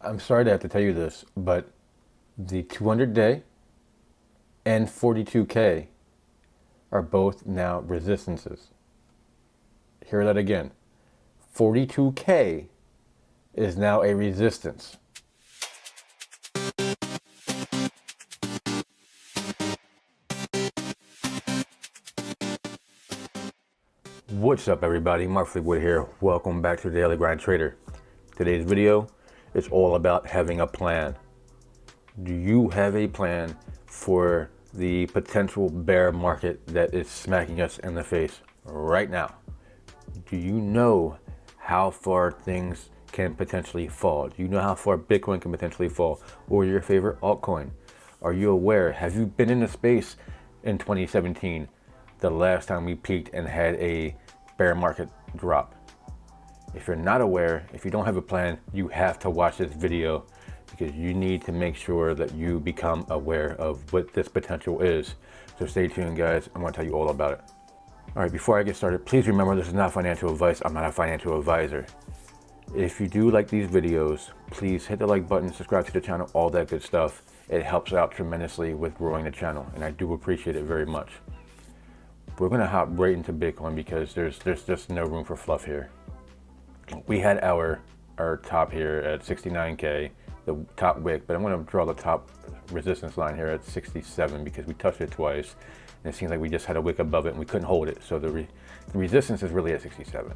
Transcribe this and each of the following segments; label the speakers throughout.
Speaker 1: I'm sorry to have to tell you this, but the 200-day and 42K are both now resistances. Hear that again. 42K is now a resistance. What's up, everybody? Mark Fleetwood here. Welcome back to the Daily Grind Trader. Today's video is all about having a plan. Do you have a plan for the potential bear market that is smacking us in the face right now? Do you know how far things can potentially fall? Do you know how far Bitcoin can potentially fall, or your favorite altcoin? Are you aware? Have you been in the space in 2017, the last time we peaked and had a bear market drop? If you're not aware, if you don't have a plan, you have to watch this video, because you need to make sure that you become aware of what this potential is. So stay tuned, guys. I'm going to tell you all about it. All right, before I get started, please remember this is not financial advice. I'm not a financial advisor. If you do like these videos, please hit the like button, subscribe to the channel, all that good stuff. It helps out tremendously with growing the channel, and I do appreciate it very much. We're going to hop right into Bitcoin because there's just no room for fluff here. We had our top here at 69K, the top wick, but I'm going to draw the top resistance line here at 67 because we touched it twice. And it seems like we just had a wick above it and we couldn't hold it. So the resistance is really at 67.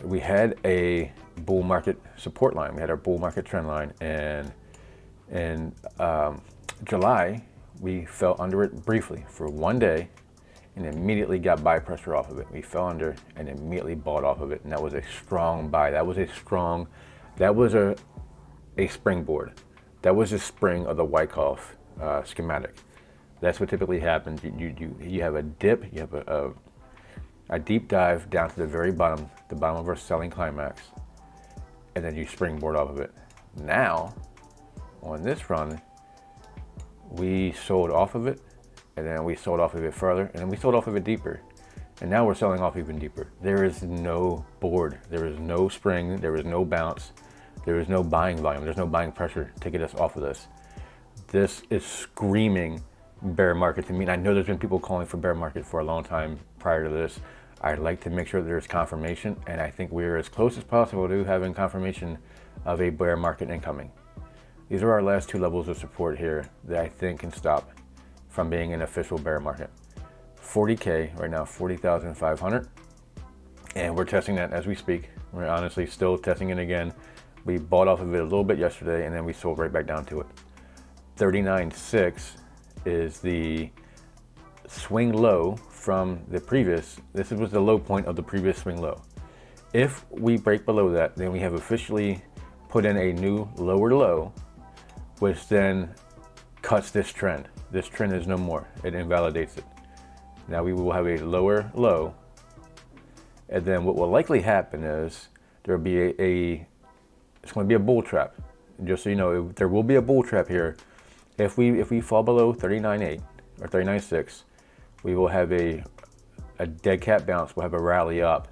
Speaker 1: We had a bull market support line. We had our bull market trend line, and in July, we fell under it briefly for one day and immediately got buy pressure off of it. We fell under and immediately bought off of it. And that was a strong buy. That was a springboard. That was a spring of the Wyckoff schematic. That's what typically happens. You have a dip, you have a deep dive down to the very bottom, the bottom of our selling climax, and then you springboard off of it. Now, on this run, we sold off of it, and then we sold off of it further, and then we sold off of it deeper. And now we're selling off even deeper. There is no board, there is no spring, there is no bounce, there is no buying volume, there's no buying pressure to get us off of this. This is screaming bear market to me. And I know there's been people calling for bear market for a long time prior to this. I'd like to make sure that there's confirmation, and I think we're as close as possible to having confirmation of a bear market incoming. These are our last two levels of support here that I think can stop from being an official bear market. 40K right now, 40,500, and we're testing that as we speak. We're honestly still testing it again. We bought off of it a little bit yesterday, and then we sold right back down to it. 39.6 is the swing low from the previous. This was the low point of the previous swing low. If we break below that, then we have officially put in a new lower low, which then cuts this trend. This trend is no more. It invalidates it. Now we will have a lower low, and then what will likely happen is there will be it's going to be a bull trap. Just so you know, there will be a bull trap here. If we fall below 39.8 or 39.6, we will have a dead cat bounce. We'll have a rally up.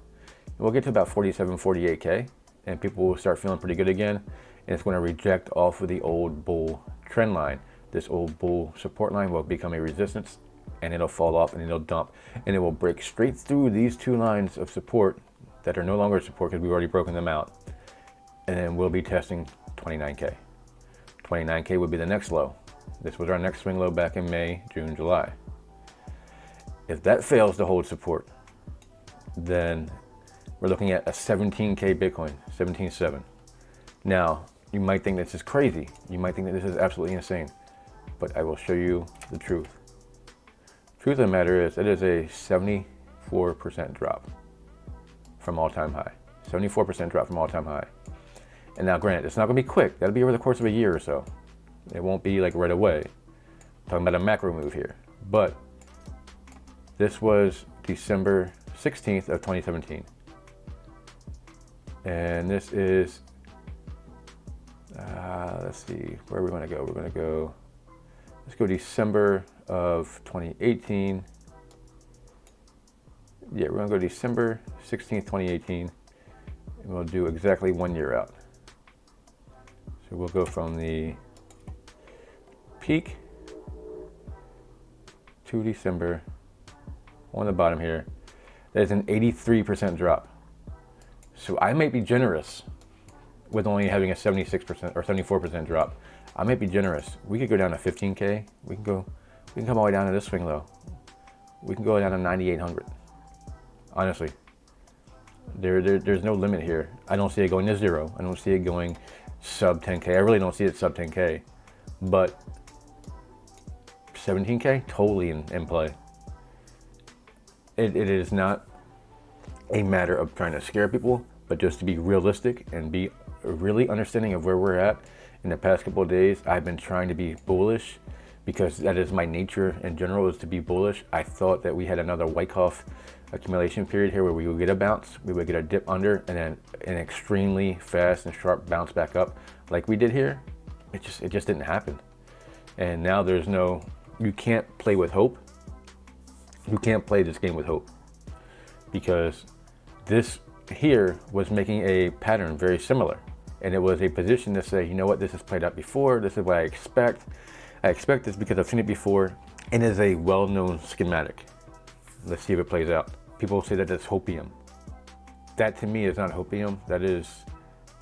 Speaker 1: And we'll get to about 47, 48K, and people will start feeling pretty good again. And it's going to reject off of the old bull trend line. This old bull support line will become a resistance, and it'll fall off and it'll dump. And it will break straight through these two lines of support that are no longer support because we've already broken them out. And then we'll be testing 29K. 29K would be the next low. This was our next swing low back in May, June, July. If that fails to hold support, then we're looking at a 17K Bitcoin, 17.7. Now, you might think this is crazy. You might think that this is absolutely insane, but I will show you the truth. Truth of the matter is, it is a 74% drop from all-time high. 74% drop from all-time high. And now, granted, it's not going to be quick. That'll be over the course of a year or so. It won't be like right away. I'm talking about a macro move here. But this was December 16th of 2017. And this is, let's see, where are we going to go? Let's go December of 2018. Yeah, we're going to go December 16th, 2018. And we'll do exactly 1 year out. So we'll go from the peak to December on the bottom here. There's an 83% drop. So I might be generous with only having a 76% or 74% drop. I might be generous. We could go down to 15K. We can come all the way down to this swing low. We can go down to 9,800. Honestly, there's no limit here. I don't see it going to zero. I don't see it going sub 10K. I really don't see it sub 10K, but 17K, totally in play. It is not a matter of trying to scare people, but just to be realistic and be really understanding of where we're at. In the past couple of days, I've been trying to be bullish because that is my nature in general, is to be bullish. I thought that we had another Wyckoff accumulation period here where we would get a bounce, we would get a dip under, and then an extremely fast and sharp bounce back up like we did here. It just didn't happen. And now there's no, you can't play with hope. You can't play this game with hope, because this here was making a pattern very similar. And it was a position to say, you know what, this has played out before. This is what I expect. I expect this because I've seen it before. And it is a well-known schematic. Let's see if it plays out. People say that that's hopium. That to me is not hopium. That is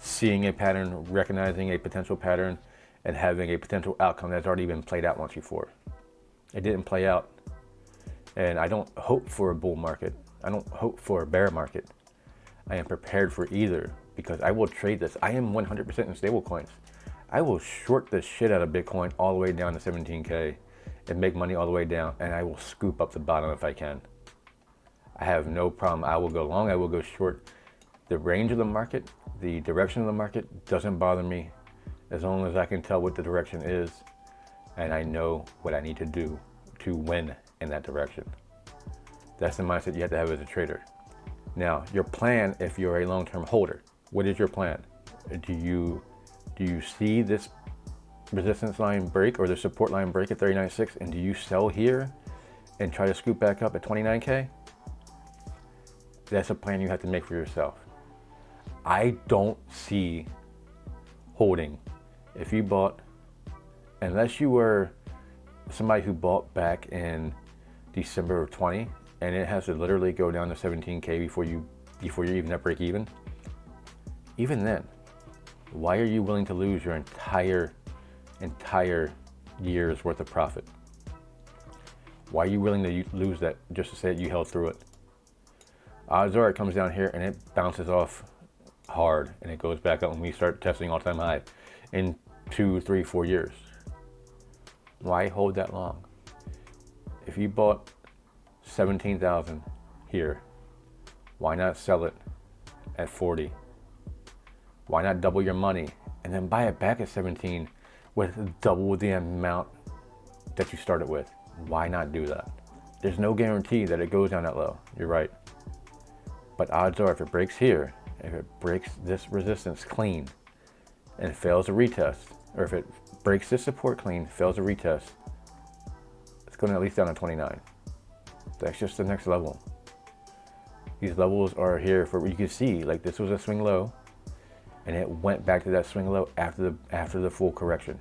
Speaker 1: seeing a pattern, recognizing a potential pattern, and having a potential outcome that's already been played out once before. It didn't play out. And I don't hope for a bull market. I don't hope for a bear market. I am prepared for either, because I will trade this. I am 100% in stable coins. I will short the shit out of Bitcoin all the way down to 17K and make money all the way down, and I will scoop up the bottom if I can. I have no problem. I will go long, I will go short. The range of the market, the direction of the market doesn't bother me, as long as I can tell what the direction is and I know what I need to do to win in that direction. That's the mindset you have to have as a trader. Now, your plan, if you're a long-term holder, what is your plan? Do you see this resistance line break or the support line break at 39.6, and do you sell here and try to scoop back up at 29K? That's a plan you have to make for yourself. I don't see holding. If you bought, unless you were somebody who bought back in December of 20, and it has to literally go down to 17K before you're even at break even. Even then, why are you willing to lose your entire year's worth of profit? Why are you willing to lose that just to say that you held through it? Odds are it comes down here and it bounces off hard and it goes back up when we start testing all-time high in 2, 3, 4 years. Why hold that long? If you bought 17,000 here, why not sell it at 40? Why not double your money and then buy it back at 17 with double the amount that you started with? Why not do that? There's no guarantee that it goes down that low. You're right. But odds are if it breaks here, if it breaks this resistance clean and fails a retest, or if it breaks this support clean, fails a retest, it's going at least down to 29. That's just the next level. These levels are here for, you can see, like this was a swing low, and it went back to that swing low after the full correction.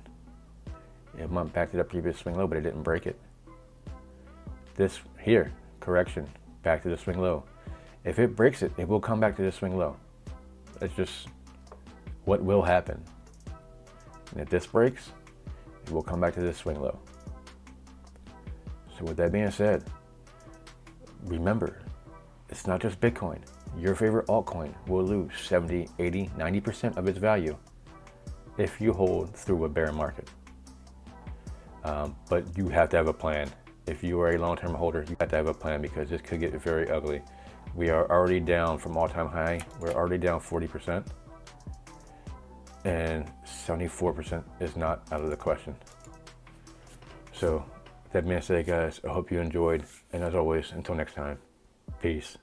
Speaker 1: It went back to that previous swing low, but it didn't break it. This here, correction, back to the swing low. If it breaks it, it will come back to the swing low. That's just what will happen. And if this breaks, it will come back to this swing low. So with that being said, remember, it's not just Bitcoin. Your favorite altcoin will lose 70, 80, 90% of its value if you hold through a bear market. But you have to have a plan. If you are a long-term holder, you have to have a plan, because this could get very ugly. We are already down from all-time high. We're already down 40%. And 74% is not out of the question. So that being said, guys, I hope you enjoyed. And as always, until next time, peace.